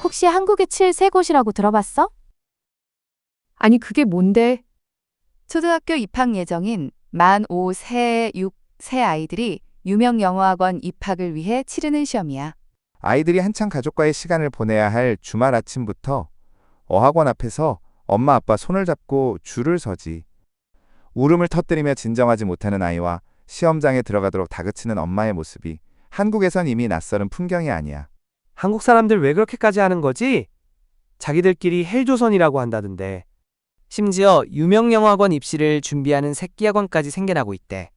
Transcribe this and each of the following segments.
혹시 한국의 7세 곳이라고 들어봤어? 아니, 그게 뭔데? 초등학교 입학 예정인 만 5세, 6세 아이들이 유명 영어학원 입학을 위해 치르는 시험이야. 아이들이 한창 가족과의 시간을 보내야 할 주말 아침부터 어학원 앞에서 엄마 아빠 손을 잡고 줄을 서지. 울음을 터뜨리며 진정하지 못하는 아이와 시험장에 들어가도록 다그치는 엄마의 모습이 한국에선 이미 낯설은 풍경이 아니야. 한국 사람들 왜 그렇게까지 하는 거지? 자기들끼리 헬조선이라고 한다던데. 심지어 유명 영어학원 입시를 준비하는 새끼학원까지 생겨나고 있대.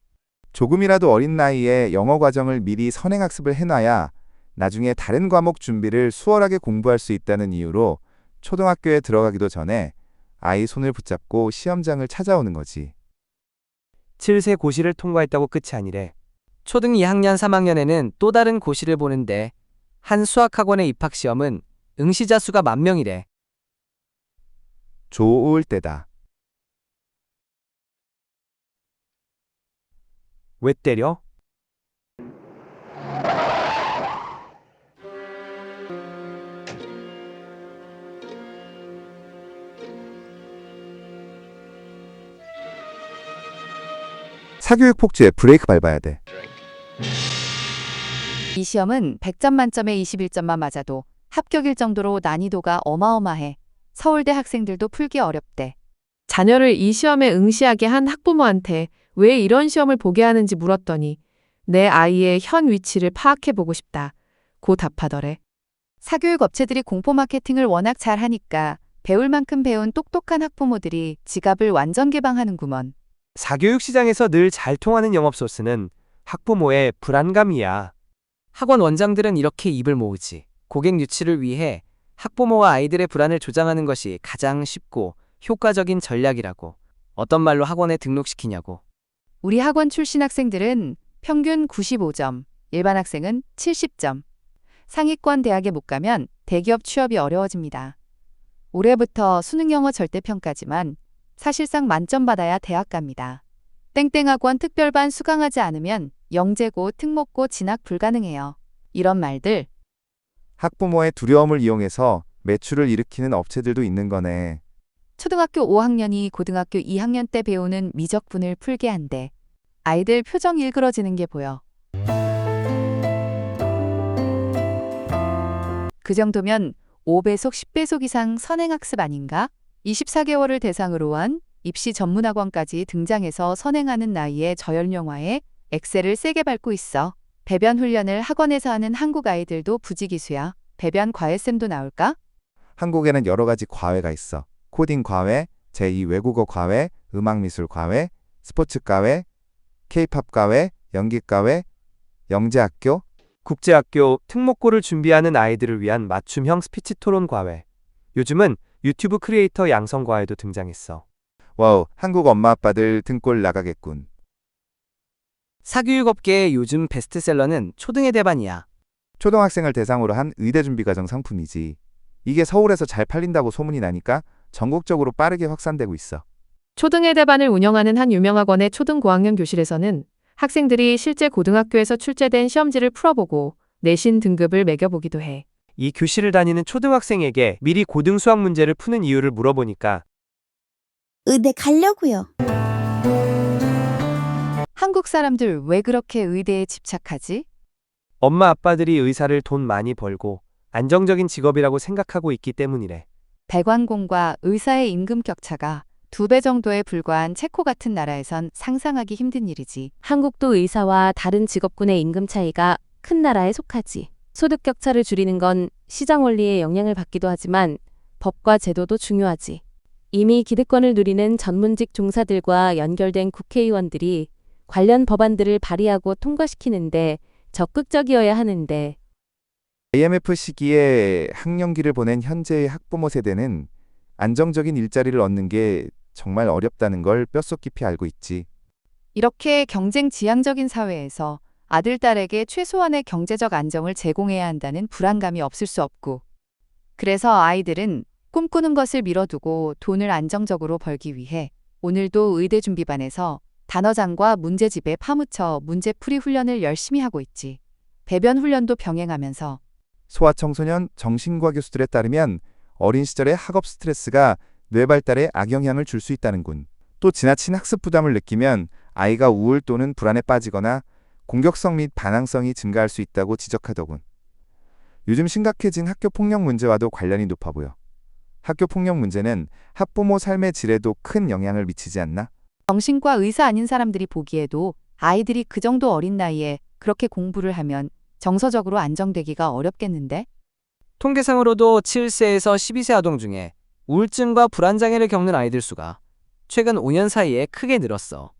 조금이라도 어린 나이에 영어 과정을 미리 선행학습을 해놔야 나중에 다른 과목 준비를 수월하게 공부할 수 있다는 이유로 초등학교에 들어가기도 전에 아이 손을 붙잡고 시험장을 찾아오는 거지. 7세 고시를 통과했다고 끝이 아니래. 초등 2학년 3학년에는 또 다른 고시를 보는데 한 수학학원의 입학시험은 응시자 수가 10,000명이래. 좋을 때다. 왜 때려? 사교육 폭주에 브레이크 밟아야 돼. 이 시험은 100점 만점에 21점만 맞아도 합격일 정도로 난이도가 어마어마해. 서울대 학생들도 풀기 어렵대. 자녀를 이 시험에 응시하게 한 학부모한테 왜 이런 시험을 보게 하는지 물었더니 내 아이의 현 위치를 파악해보고 싶다. 고 답하더래. 사교육 업체들이 공포 마케팅을 워낙 잘하니까 배울 만큼 배운 똑똑한 학부모들이 지갑을 완전 개방하는구먼. 사교육 시장에서 늘 잘 통하는 영업 소스는 학부모의 불안감이야. 학원 원장들은 이렇게 입을 모으지. 고객 유치를 위해 학부모와 아이들의 불안을 조장하는 것이 가장 쉽고 효과적인 전략이라고. 어떤 말로 학원에 등록시키냐고. 우리 학원 출신 학생들은 평균 95점, 일반 학생은 70점. 상위권 대학에 못 가면 대기업 취업이 어려워집니다. 올해부터 수능 영어 절대평가지만 사실상 만점 받아야 대학 갑니다. 땡땡학원 특별반 수강하지 않으면 영재고, 특목고 진학 불가능해요. 이런 말들. 학부모의 두려움을 이용해서 매출을 일으키는 업체들도 있는 거네. 초등학교 5학년이 고등학교 2학년 때 배우는 미적분을 풀게 한대. 아이들 표정 일그러지는 게 보여. 그 정도면 5배속, 10배속 이상 선행학습 아닌가? 24개월을 대상으로 한 입시 전문학원까지 등장해서 선행하는 나이에 저연령화에 엑셀을 세게 밟고 있어. 배변 훈련을 학원에서 하는 한국 아이들도 부지기수야. 배변 과외쌤도 나올까? 한국에는 여러 가지 과외가 있어. 코딩 과외, 제2 외국어 과외, 음악미술 과외, 스포츠 과외, K-팝 과외, 연기 과외, 영재학교. 국제학교, 특목고를 준비하는 아이들을 위한 맞춤형 스피치 토론 과외. 요즘은 유튜브 크리에이터 양성 과외도 등장했어. 와우, 한국 엄마 아빠들 등골 나가겠군. 사교육업계의 요즘 베스트셀러는 초등의 대반이야. 초등학생을 대상으로 한 의대 준비 과정 상품이지. 이게 서울에서 잘 팔린다고 소문이 나니까 전국적으로 빠르게 확산되고 있어. 초등의 대반을 운영하는 한 유명 학원의 초등 고학년 교실에서는 학생들이 실제 고등학교에서 출제된 시험지를 풀어보고 내신 등급을 매겨보기도 해. 이 교실을 다니는 초등학생에게 미리 고등 수학 문제를 푸는 이유를 물어보니까 의대 가려고요. 한국 사람들 왜 그렇게 의대에 집착하지? 엄마 아빠들이 의사를 돈 많이 벌고 안정적인 직업이라고 생각하고 있기 때문이래. 배관공과 의사의 임금 격차가 2배 정도에 불과한 체코 같은 나라에선 상상하기 힘든 일이지. 한국도 의사와 다른 직업군의 임금 차이가 큰 나라에 속하지. 소득 격차를 줄이는 건 시장 원리의 영향을 받기도 하지만 법과 제도도 중요하지. 이미 기득권을 누리는 전문직 종사들과 연결된 국회의원들이 관련 법안들을 발의하고 통과시키는데 적극적이어야 하는데 IMF 시기에 학령기를 보낸 현재의 학부모 세대는 안정적인 일자리를 얻는 게 정말 어렵다는 걸 뼛속 깊이 알고 있지. 이렇게 경쟁 지향적인 사회에서 아들, 딸에게 최소한의 경제적 안정을 제공해야 한다는 불안감이 없을 수 없고, 그래서 아이들은 꿈꾸는 것을 미뤄두고 돈을 안정적으로 벌기 위해 오늘도 의대 준비반에서 단어장과 문제집에 파묻혀 문제풀이 훈련을 열심히 하고 있지. 배변 훈련도 병행하면서 소아청소년 정신과 교수들에 따르면 어린 시절의 학업 스트레스가 뇌 발달에 악영향을 줄 수 있다는군. 또 지나친 학습 부담을 느끼면 아이가 우울 또는 불안에 빠지거나 공격성 및 반항성이 증가할 수 있다고 지적하더군. 요즘 심각해진 학교 폭력 문제와도 관련이 높아 보여. 학교 폭력 문제는 학부모 삶의 질에도 큰 영향을 미치지 않나? 정신과 의사 아닌 사람들이 보기에도 아이들이 그 정도 어린 나이에 그렇게 공부를 하면 정서적으로 안정되기가 어렵겠는데? 통계상으로도 7세에서 12세 아동 중에 우울증과 불안장애를 겪는 아이들 수가 최근 5년 사이에 크게 늘었어.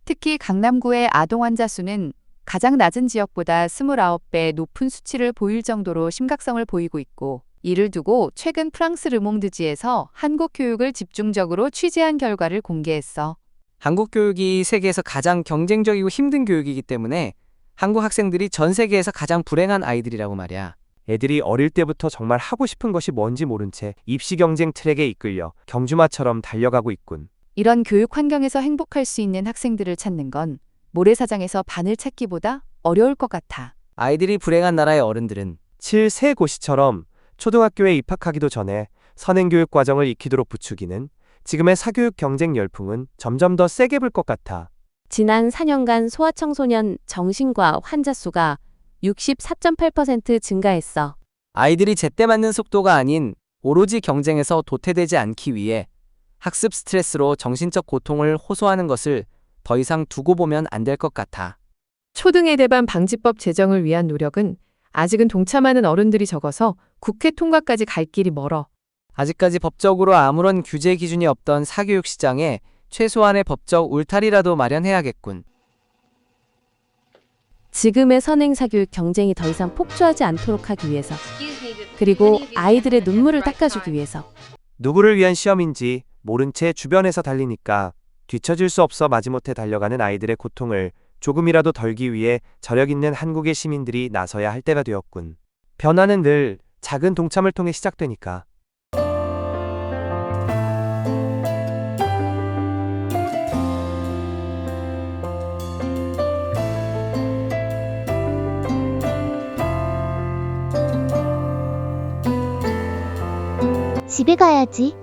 특히 강남구의 아동 환자 수는 가장 낮은 지역보다 29배 높은 수치를 보일 정도로 심각성을 보이고 있고, 이를 두고 최근 프랑스 르몽드지에서 한국 교육을 집중적으로 취재한 결과를 공개했어. 한국 교육이 세계에서 가장 경쟁적이고 힘든 교육이기 때문에 한국 학생들이 전 세계에서 가장 불행한 아이들이라고 말이야. 애들이 어릴 때부터 정말 하고 싶은 것이 뭔지 모른 채 입시 경쟁 트랙에 이끌려 경주마처럼 달려가고 있군. 이런 교육 환경에서 행복할 수 있는 학생들을 찾는 건 모래사장에서 바늘 찾기보다 어려울 것 같아. 아이들이 불행한 나라의 어른들은 7세 고시처럼 초등학교에 입학하기도 전에 선행교육 과정을 익히도록 부추기는 지금의 사교육 경쟁 열풍은 점점 더 세게 불 것 같아. 지난 4년간 소아청소년 정신과 환자 수가 64.8% 증가했어. 아이들이 제때 맞는 속도가 아닌 오로지 경쟁에서 도태되지 않기 위해 학습 스트레스로 정신적 고통을 호소하는 것을 더 이상 두고 보면 안 될 것 같아. 초등애대반 방지법 제정을 위한 노력은 아직은 동참하는 어른들이 적어서 국회 통과까지 갈 길이 멀어. 아직까지 법적으로 아무런 규제 기준이 없던 사교육 시장에 최소한의 법적 울타리라도 마련해야겠군. 지금의 선행사교육 경쟁이 더 이상 폭주하지 않도록 하기 위해서, 그리고 아이들의 눈물을 닦아주기 위해서. 누구를 위한 시험인지 모른 채 주변에서 달리니까 뒤처질 수 없어 마지못해 달려가는 아이들의 고통을 조금이라도 덜기 위해 저력 있는 한국의 시민들이 나서야 할 때가 되었군. 변화는 늘 작은 동참을 통해 시작되니까. 집에 가야지.